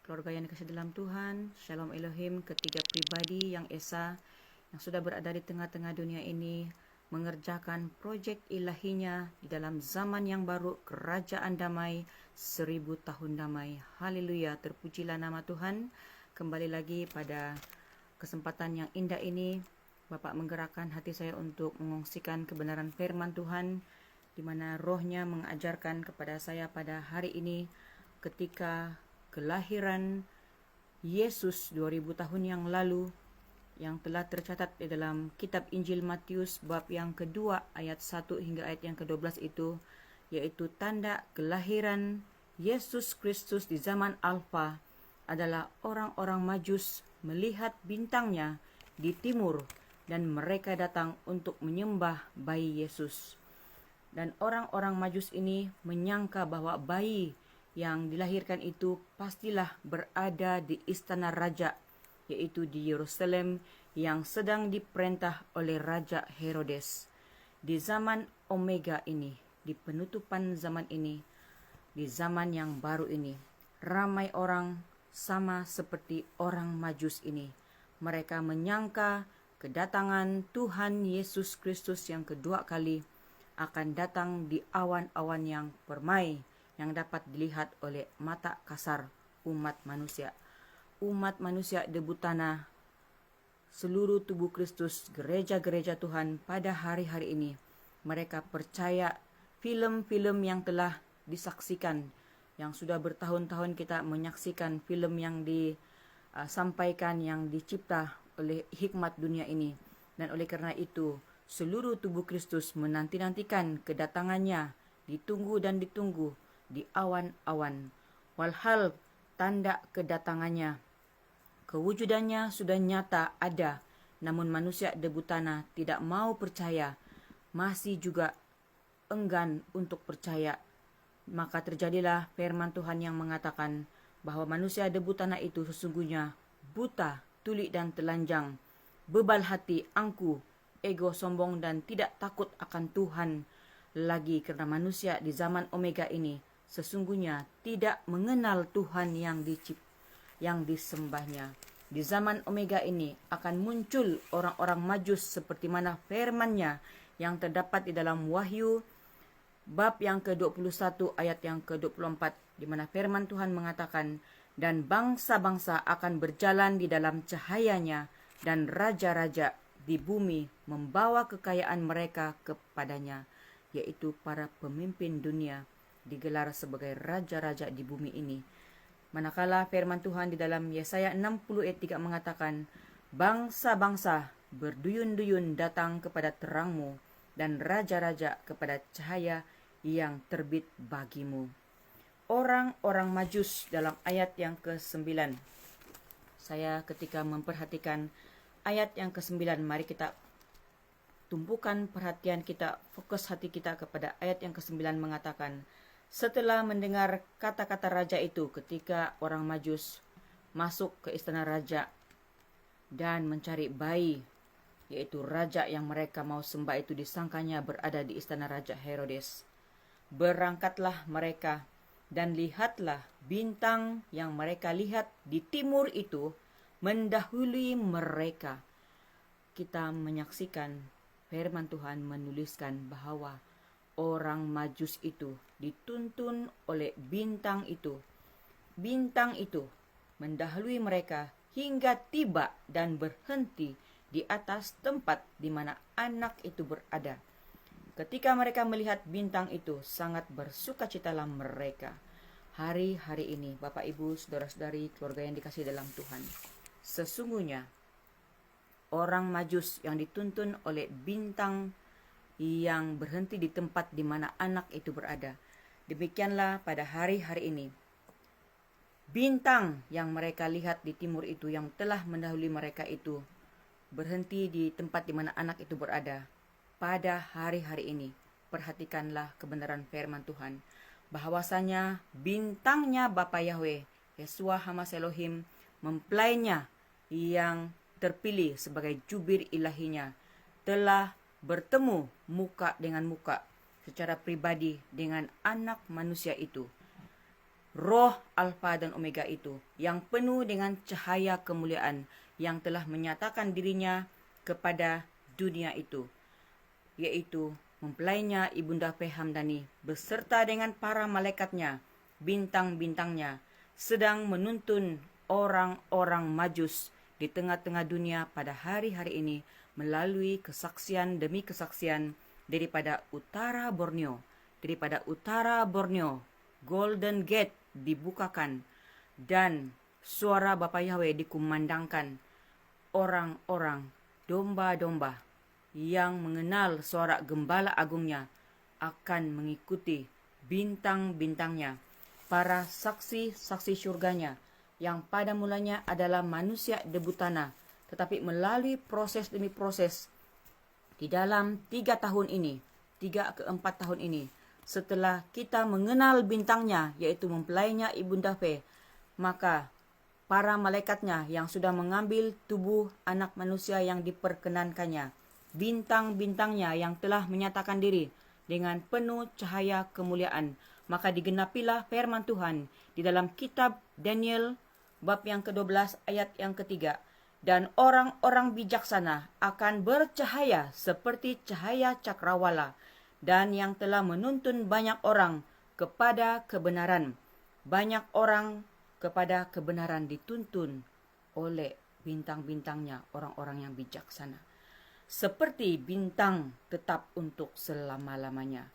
keluarga yang dikasihi dalam Tuhan, Shalom Elohim, ketiga pribadi yang esa, yang sudah berada di tengah-tengah dunia ini, mengerjakan proyek ilahinya di dalam zaman yang baru, kerajaan damai, 1000 tahun damai. Haleluya, terpujilah nama Tuhan. Kembali lagi pada kesempatan yang indah ini, Bapak menggerakkan hati saya untuk mengungsikan kebenaran firman Tuhan, di mana rohnya mengajarkan kepada saya pada hari ini, ketika kelahiran Yesus 2000 tahun yang lalu, yang telah tercatat di dalam kitab Injil Matius bab yang kedua ayat 1 hingga ayat yang ke-12 itu, yaitu tanda kelahiran Yesus Kristus di zaman Alfa adalah orang-orang Majus melihat bintangnya di timur dan mereka datang untuk menyembah bayi Yesus. Dan orang-orang Majus ini menyangka bahwa bayi yang dilahirkan itu pastilah berada di istana raja, yaitu di Yerusalem yang sedang diperintah oleh Raja Herodes. Di zaman Omega ini, di penutupan zaman ini, di zaman yang baru ini, ramai orang sama seperti orang Majus ini. Mereka menyangka kedatangan Tuhan Yesus Kristus yang kedua kali akan datang di awan-awan yang permai, yang dapat dilihat oleh mata kasar umat manusia. Umat manusia debu tanah, seluruh tubuh Kristus, gereja-gereja Tuhan pada hari-hari ini, mereka percaya film-film yang telah disaksikan, yang sudah bertahun-tahun kita menyaksikan film yang disampaikan, yang dicipta oleh hikmat dunia ini. Dan oleh karena itu, seluruh tubuh Kristus menanti-nantikan kedatangannya, ditunggu dan ditunggu di awan-awan. Walhal tanda kedatangannya, kewujudannya sudah nyata ada, namun manusia debu tanah tidak mau percaya, masih juga enggan untuk percaya. Maka terjadilah firman Tuhan yang mengatakan bahwa manusia debu tanah itu sesungguhnya buta, tuli dan telanjang, bebal hati, angkuh, ego, sombong dan tidak takut akan Tuhan lagi, karena manusia di zaman Omega ini sesungguhnya tidak mengenal Tuhan yang disembahnya. Di zaman Omega ini akan muncul orang-orang Majus seperti mana firman-Nya yang terdapat di dalam Wahyu bab yang ke-21 ayat yang ke-24, di mana firman Tuhan mengatakan, dan bangsa-bangsa akan berjalan di dalam cahayanya, dan raja-raja di bumi membawa kekayaan mereka kepadanya, yaitu para pemimpin dunia digelar sebagai raja-raja di bumi ini. Manakala firman Tuhan di dalam Yesaya 60 ayat 3 mengatakan, bangsa-bangsa berduyun-duyun datang kepada terangmu, dan raja-raja kepada cahaya yang terbit bagimu. Orang-orang Majus dalam ayat yang ke-9. Saya ketika memperhatikan ayat yang ke-9, mari kita tumpukan perhatian kita, fokus hati kita kepada ayat yang ke-9 mengatakan, setelah mendengar kata-kata raja itu, ketika orang Majus masuk ke istana raja dan mencari bayi, yaitu raja yang mereka mau sembah itu disangkanya berada di istana Raja Herodes. Berangkatlah mereka, dan lihatlah bintang yang mereka lihat di timur itu mendahului mereka. Kita menyaksikan firman Tuhan menuliskan bahwa orang Majus itu dituntun oleh bintang itu. Bintang itu mendahului mereka hingga tiba dan berhenti di atas tempat di mana anak itu berada. Ketika mereka melihat bintang itu, sangat bersukacitalah mereka. Hari-hari ini, Bapak Ibu, saudara-saudari, keluarga yang dikasihi dalam Tuhan, sesungguhnya orang Majus yang dituntun oleh bintang yang berhenti di tempat di mana anak itu berada. Demikianlah pada hari-hari ini, bintang yang mereka lihat di timur itu, yang telah mendahului mereka itu, berhenti di tempat di mana anak itu berada. Pada hari-hari ini, perhatikanlah kebenaran firman Tuhan, bahwasanya bintangnya Bapa Yahweh, Yeshua Hamas Elohim, mempelainya yang terpilih sebagai jubir ilahinya, telah bertemu muka dengan muka secara pribadi dengan anak manusia itu. Roh Alfa dan Omega itu yang penuh dengan cahaya kemuliaan yang telah menyatakan dirinya kepada dunia itu, yaitu mempelainya Ibunda Hamdani beserta dengan para malaikatnya, bintang-bintangnya, sedang menuntun orang-orang Majus di tengah-tengah dunia pada hari-hari ini melalui kesaksian demi kesaksian daripada utara Borneo, Golden Gate dibukakan dan suara Bapa Yahweh dikumandangkan. Orang-orang domba-domba yang mengenal suara gembala agungnya akan mengikuti bintang-bintangnya, para saksi-saksi surganya yang pada mulanya adalah manusia debu tanah, tetapi melalui proses demi proses di dalam 3 tahun ini, 3 ke 4 tahun ini, setelah kita mengenal bintangnya, yaitu mempelainya Ibunda Fe, maka para malaikatnya yang sudah mengambil tubuh anak manusia yang diperkenankannya, bintang-bintangnya yang telah menyatakan diri dengan penuh cahaya kemuliaan, maka digenapilah firman Tuhan di dalam kitab Daniel bab yang ke-12 ayat yang ketiga. Dan orang-orang bijaksana akan bercahaya seperti cahaya cakrawala, dan yang telah menuntun banyak orang kepada kebenaran. Banyak orang kepada kebenaran dituntun oleh bintang-bintangnya, orang-orang yang bijaksana. Seperti bintang tetap untuk selama-lamanya.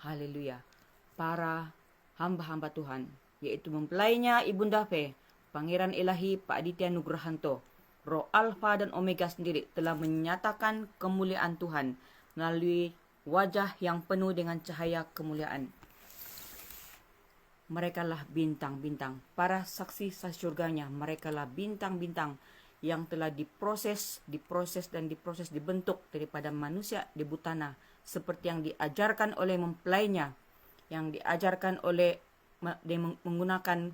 Haleluya. Para hamba-hamba Tuhan, yaitu mempelainya Ibunda Fe, Pangeran Ilahi Pak Aditya Nugrahanto, Roh Alfa dan Omega sendiri telah menyatakan kemuliaan Tuhan melalui wajah yang penuh dengan cahaya kemuliaan. Merekalah bintang-bintang, para saksi surganya, merekalah bintang-bintang yang telah diproses, dibentuk daripada manusia debu tanah, seperti yang diajarkan oleh mempelainya, yang diajarkan oleh menggunakan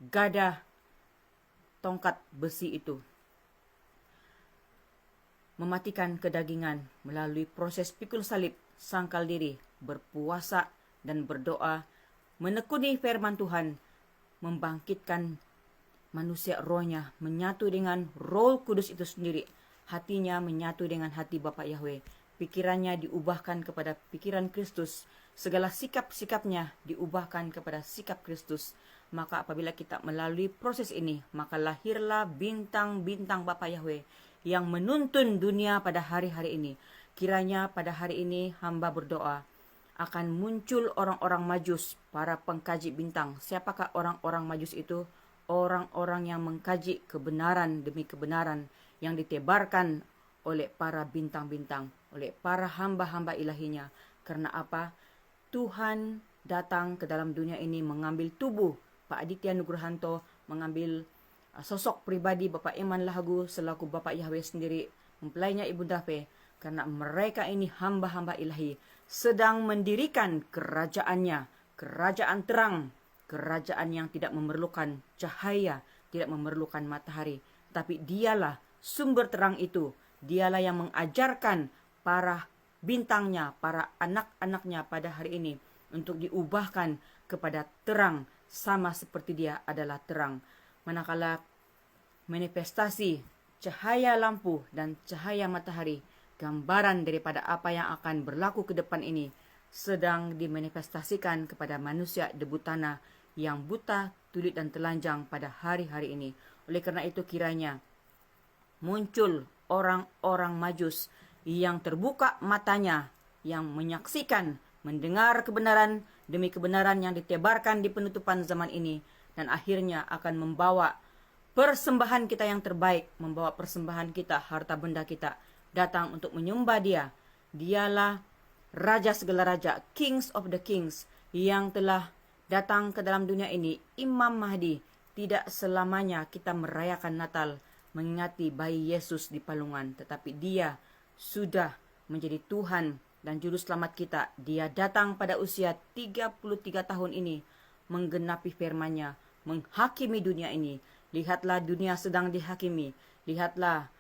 gada tongkat besi itu. Mematikan kedagingan melalui proses pikul salib, sangkal diri, berpuasa dan berdoa, menekuni firman Tuhan, membangkitkan manusia rohnya, menyatu dengan Roh Kudus itu sendiri, hatinya menyatu dengan hati Bapa Yahweh, pikirannya diubahkan kepada pikiran Kristus, segala sikap-sikapnya diubahkan kepada sikap Kristus. Maka apabila kita melalui proses ini, maka lahirlah bintang-bintang Bapa Yahweh yang menuntun dunia pada hari-hari ini. Kiranya pada hari ini hamba berdoa akan muncul orang-orang Majus, para pengkaji bintang. Siapakah orang-orang Majus itu? Orang-orang yang mengkaji kebenaran demi kebenaran yang ditebarkan oleh para bintang-bintang, oleh para hamba-hamba ilahinya. Karena apa? Tuhan datang ke dalam dunia ini mengambil tubuh Pak Aditya Nugrahanto, mengambil sosok pribadi Bapak Iman Lahagu selaku Bapak Yahweh sendiri, mempelainya Ibunda Fe, karena mereka ini hamba-hamba ilahi sedang mendirikan kerajaannya, kerajaan terang, kerajaan yang tidak memerlukan cahaya, tidak memerlukan matahari, tapi dialah sumber terang itu. Dialah yang mengajarkan para bintangnya, para anak-anaknya pada hari ini untuk diubahkan kepada terang, sama seperti dia adalah terang. Manakala manifestasi cahaya lampu dan cahaya matahari, gambaran daripada apa yang akan berlaku ke depan ini, sedang dimanifestasikan kepada manusia debu tanah yang buta, tuli dan telanjang pada hari-hari ini. Oleh karena itu kiranya muncul orang-orang Majus yang terbuka matanya, yang menyaksikan, mendengar kebenaran demi kebenaran yang ditebarkan di penutupan zaman ini, dan akhirnya akan membawa persembahan kita yang terbaik, membawa persembahan kita, harta benda kita, datang untuk menyembah dia. Dialah Raja segala raja, Kings of the Kings, yang telah datang ke dalam dunia ini, Imam Mahdi. Tidak selamanya kita merayakan Natal mengingati bayi Yesus di palungan, tetapi dia sudah menjadi Tuhan dan Juru Selamat kita. Dia datang pada usia 33 tahun ini, menggenapi firman-Nya, menghakimi dunia ini. Lihatlah dunia sedang dihakimi. Lihatlah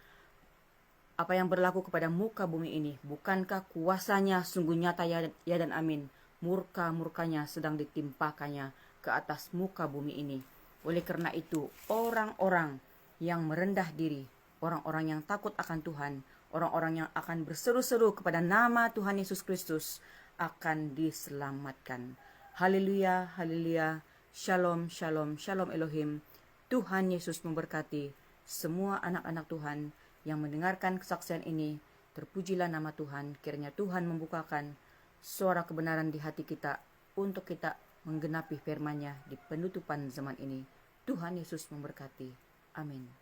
apa yang berlaku kepada muka bumi ini. Bukankah kuasanya sungguh nyata, ya dan amin. Murka-murkanya sedang ditimpakannya ke atas muka bumi ini. Oleh karena itu, orang-orang yang merendah diri, orang-orang yang takut akan Tuhan, orang-orang yang akan berseru-seru kepada nama Tuhan Yesus Kristus akan diselamatkan. Haleluya, haleluya. Shalom, shalom, shalom Elohim. Tuhan Yesus memberkati semua anak-anak Tuhan yang mendengarkan kesaksian ini. Terpujilah nama Tuhan. Kiranya Tuhan membukakan suara kebenaran di hati kita untuk kita menggenapi firman-Nya di penutupan zaman ini. Tuhan Yesus memberkati. Amin.